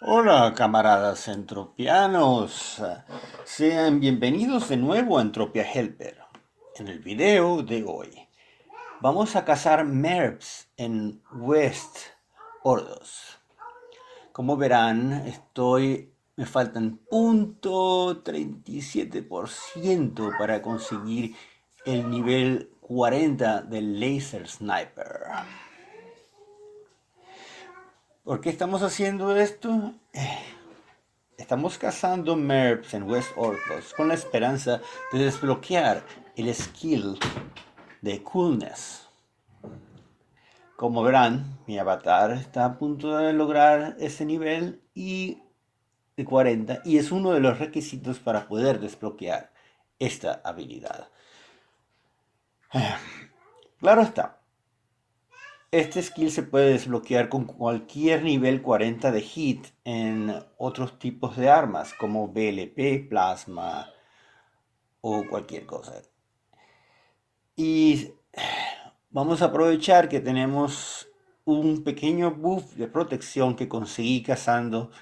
Hola, camaradas entropianos. Sean bienvenidos de nuevo a Entropia Helper. En el video de hoy vamos a cazar MERPs en West Ordos. Como verán, me faltan 0.37% para conseguir el nivel 40 del Laser Sniper. ¿Por qué estamos haciendo esto? Estamos cazando MERPs en West Orcos con la esperanza de desbloquear el skill de Coolness. Como verán, mi avatar está a punto de lograr ese nivel de 40 y es uno de los requisitos para poder desbloquear esta habilidad. Claro está, este skill se puede desbloquear con cualquier nivel 40 de hit en otros tipos de armas como BLP, plasma o cualquier cosa. Y vamos a aprovechar que tenemos un pequeño buff de protección que conseguí cazando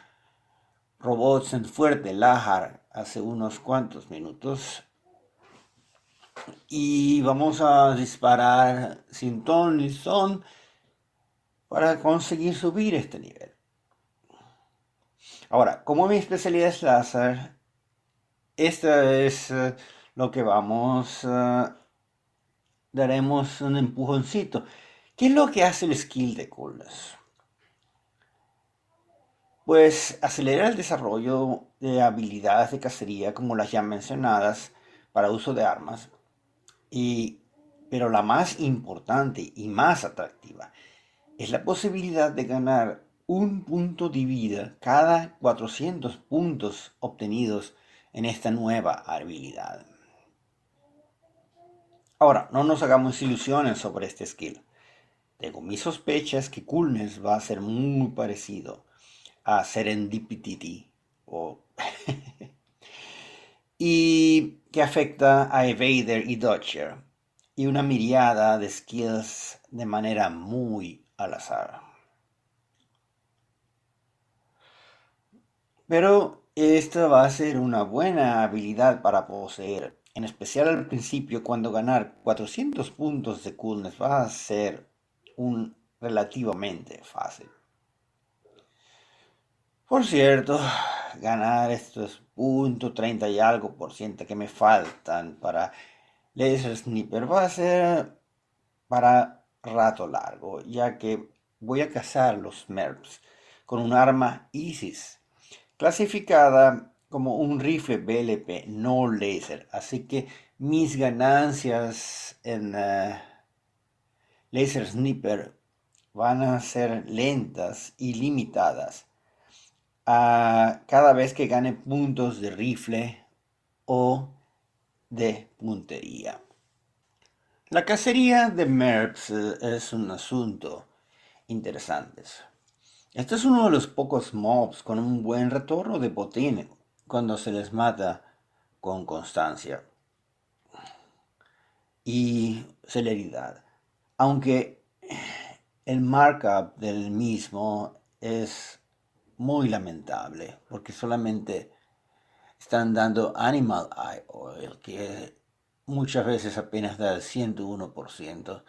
robots en Fuerte Lahar hace unos cuantos minutos. Y vamos a disparar sin ton ni son para conseguir subir este nivel. Ahora, como mi especialidad es láser, esta es lo que daremos un empujoncito. ¿Qué es lo que hace el skill de Coolness? Pues acelera el desarrollo de habilidades de cacería como las ya mencionadas para uso de armas, y, pero la más importante y más atractiva es la posibilidad de ganar un punto de vida cada 400 puntos obtenidos en esta nueva habilidad. Ahora, no nos hagamos ilusiones sobre este skill. Tengo mis sospechas que Coolness va a ser muy parecido a Serendipity o y que afecta a Evader y Dodger, y una miriada de skills de manera muy al azar. Pero esta va a ser una buena habilidad para poseer, en especial al principio cuando ganar 400 puntos de coolness va a ser un relativamente fácil. Por cierto, ganar estos puntos 30 y algo por ciento que me faltan para Laser Sniper va a ser para rato largo, ya que voy a cazar los MERPs con un arma ISIS, clasificada como un rifle BLP no laser. Así que mis ganancias en Laser Sniper van a ser lentas y limitadas a cada vez que gane puntos de rifle o de puntería. La cacería de MERPs es un asunto interesante. Este es uno de los pocos mobs con un buen retorno de botín cuando se les mata con constancia y celeridad. Aunque el markup del mismo es muy lamentable porque solamente están dando Animal Eye Oil, que muchas veces apenas da el 101%.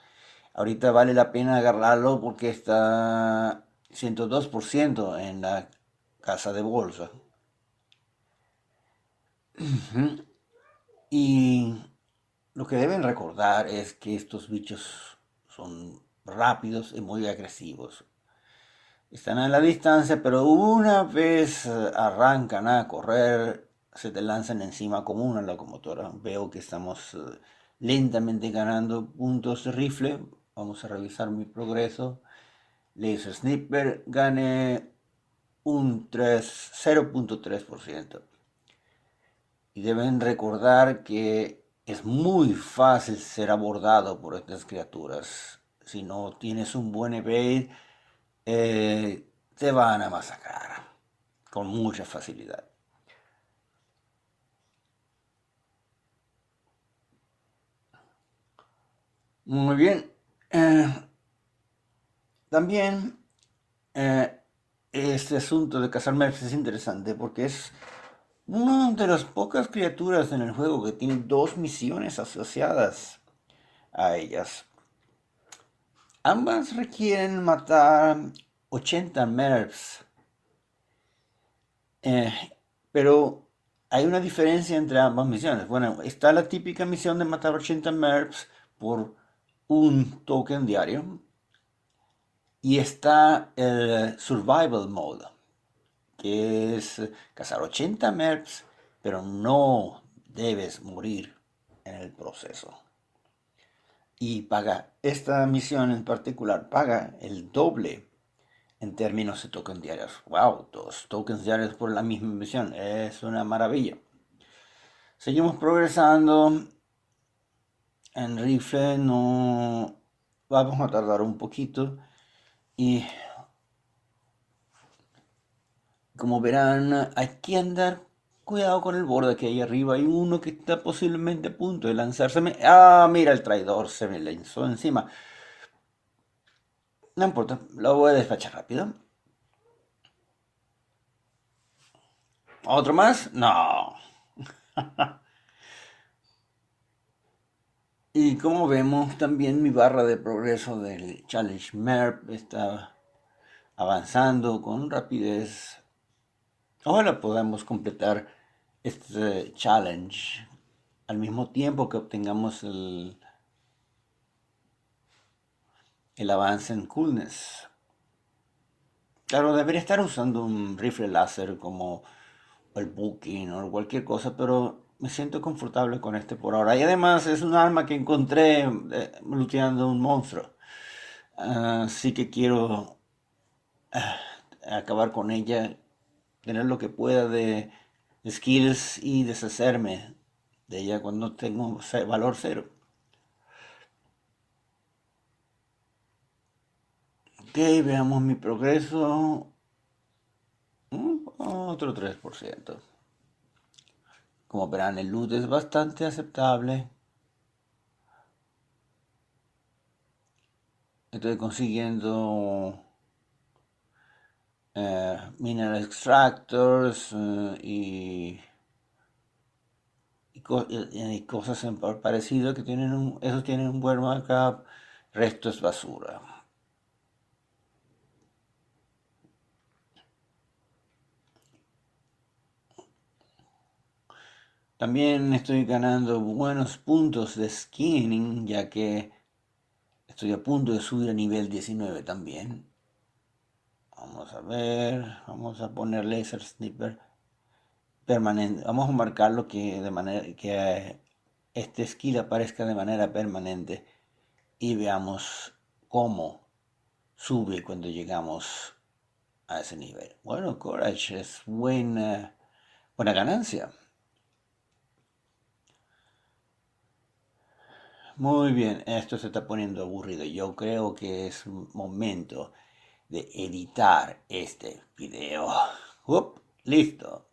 Ahorita vale la pena agarrarlo porque está 102% en la casa de bolsa. Y lo que deben recordar es que estos bichos son rápidos y muy agresivos. Están a la distancia, pero una vez arrancan a correr, se te lanzan encima como una locomotora. Veo que estamos lentamente ganando puntos de rifle. Vamos a revisar mi progreso. Laser Sniper gane un 0.3%. Y deben recordar que es muy fácil ser abordado por estas criaturas. Si no tienes un buen evade, te van a masacrar con mucha facilidad. Muy bien. Eh, también eh, este asunto de cazar merps es interesante porque es una de las pocas criaturas en el juego que tiene dos misiones asociadas a ellas. Ambas requieren matar 80 merps, eh, pero hay una diferencia entre ambas misiones. Bueno, está la típica misión de matar 80 merps por un token diario y está el Survival Mode, que es cazar 80 merps, pero no debes morir en el proceso. Y paga, esta misión en particular paga el doble en términos de tokens diarios. Wow, dos tokens diarios por la misma misión, es una maravilla. Seguimos progresando en rifle, no vamos a tardar un poquito y como verán, hay que andar cuidado con el borde que hay arriba. Hay uno que está posiblemente a punto de lanzárseme. Ah, mira el traidor, se me lanzó encima. No importa, lo voy a despachar rápido. ¿Otro más? No. Y como vemos, también mi barra de progreso del Challenge MERP está avanzando con rapidez. Ojalá podamos completar este challenge al mismo tiempo que obtengamos el avance en coolness. Claro, debería estar usando un rifle láser como el Booking o cualquier cosa, pero me siento confortable con este por ahora. Y además es un arma que encontré luteando un monstruo. Así que quiero acabar con ella, tener lo que pueda de skills y deshacerme de ella cuando tengo valor cero. Ok, veamos mi progreso. Otro 3%. Como verán, el loot es bastante aceptable. Estoy consiguiendo mineral extractors y cosas parecidas que tienen esos tienen un buen markup. Resto es basura. También estoy ganando buenos puntos de skinning, ya que estoy a punto de subir a nivel 19 también. Vamos a ver, vamos a poner laser sniper permanente. Vamos a marcarlo que de manera que este skill aparezca de manera permanente y veamos cómo sube cuando llegamos a ese nivel. Bueno, Courage es buena ganancia. Muy bien, esto se está poniendo aburrido. Yo creo que es momento de editar este video. Listo.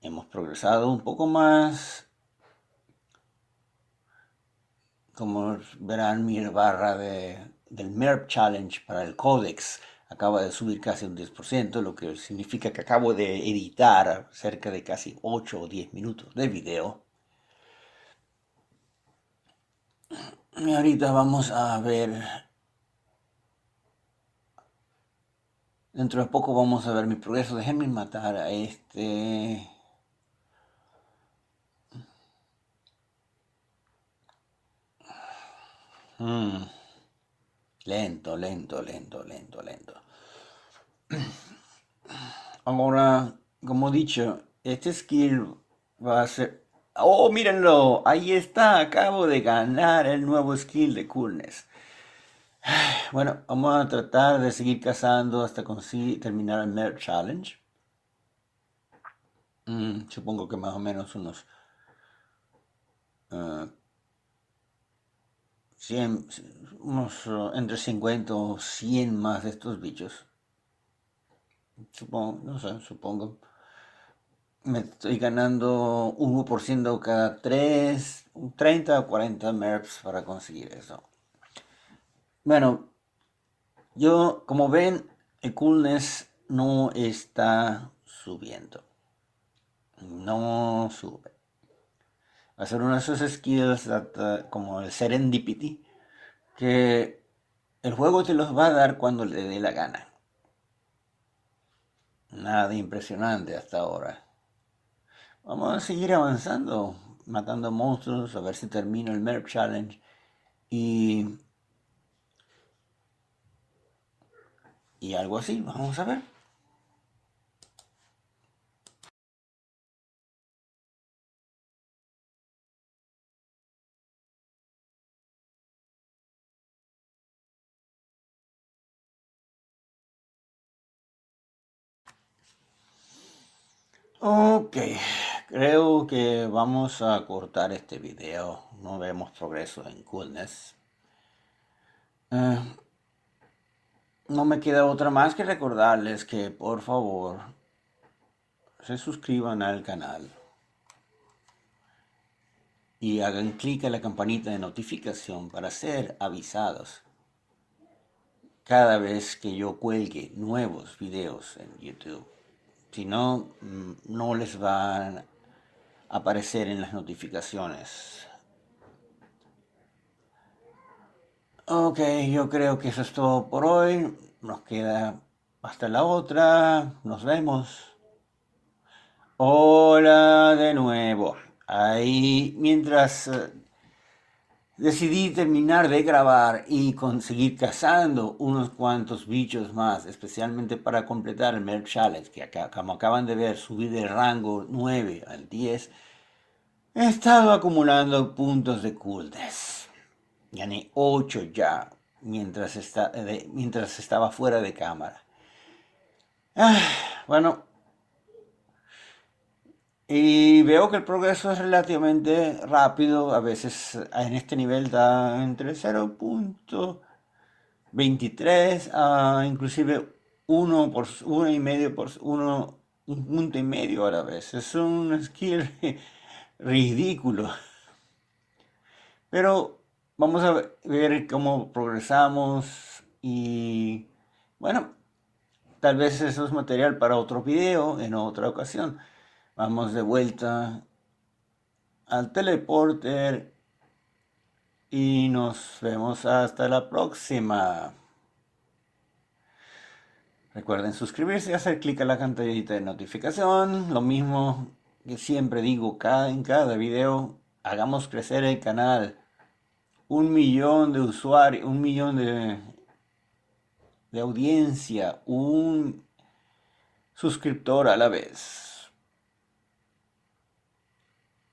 Hemos progresado un poco más. Como verán, mi barra del MERP Challenge para el Codex acaba de subir casi un 10%, lo que significa que acabo de editar cerca de casi 8 o 10 minutos de video. Y ahorita vamos a ver, dentro de poco vamos a ver mi progreso. Déjenme matar a este. Mm, lento, lento, lento, lento, lento. Ahora, como he dicho, este skill va a ser... Oh, mírenlo, ahí está, acabo de ganar el nuevo skill de coolness. Bueno, vamos a tratar de seguir cazando hasta conseguir terminar el Mer Challenge. Supongo que más o menos uh, 100, entre 50 o 100 más de estos bichos. Supongo, no sé, supongo. Me estoy ganando 1% cada 3, 30 o 40 MERPs para conseguir eso. Bueno, yo, como ven, el coolness no está subiendo. No sube. Va a ser uno de esos skills como el serendipity, que el juego te los va a dar cuando le dé la gana. Nada impresionante hasta ahora. Vamos a seguir avanzando, matando monstruos, a ver si termino el MERP Challenge. Y, y algo así, vamos a ver. Ok, creo que vamos a cortar este video. No vemos progreso en Coolness. Eh, no me queda otra más que recordarles que por favor se suscriban al canal y hagan clic a la campanita de notificación para ser avisados cada vez que yo cuelgue nuevos videos en YouTube. Si no, no les van a aparecer en las notificaciones. Ok, yo creo que eso es todo por hoy. Nos queda hasta la otra. Nos vemos. Hola de nuevo. Ahí, mientras decidí terminar de grabar y conseguir cazando unos cuantos bichos más, especialmente para completar el Merp Challenge, que acá, como acaban de ver, subí de rango 9 al 10. He estado acumulando puntos de coolness. Gané 8 ya mientras estaba fuera de cámara. Bueno, y veo que el progreso es relativamente rápido. A veces en este nivel da entre 0.23 a inclusive 1 por 1,5 por 1, un punto y medio a la vez. Es un skill ridículo. Pero vamos a ver cómo progresamos y bueno, tal vez eso es material para otro video en otra ocasión. Vamos de vuelta al teleporter y nos vemos hasta la próxima. Recuerden suscribirse y hacer clic a la campanita de notificación. Lo mismo que siempre digo en cada video. Hagamos crecer el canal. 1 millón de usuarios, 1 millón de audiencia, un suscriptor a la vez.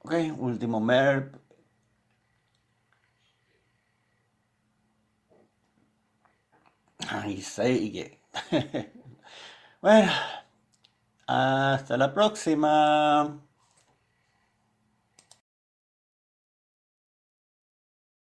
Ok, último MERP. Ahí sigue. Bueno, hasta la próxima.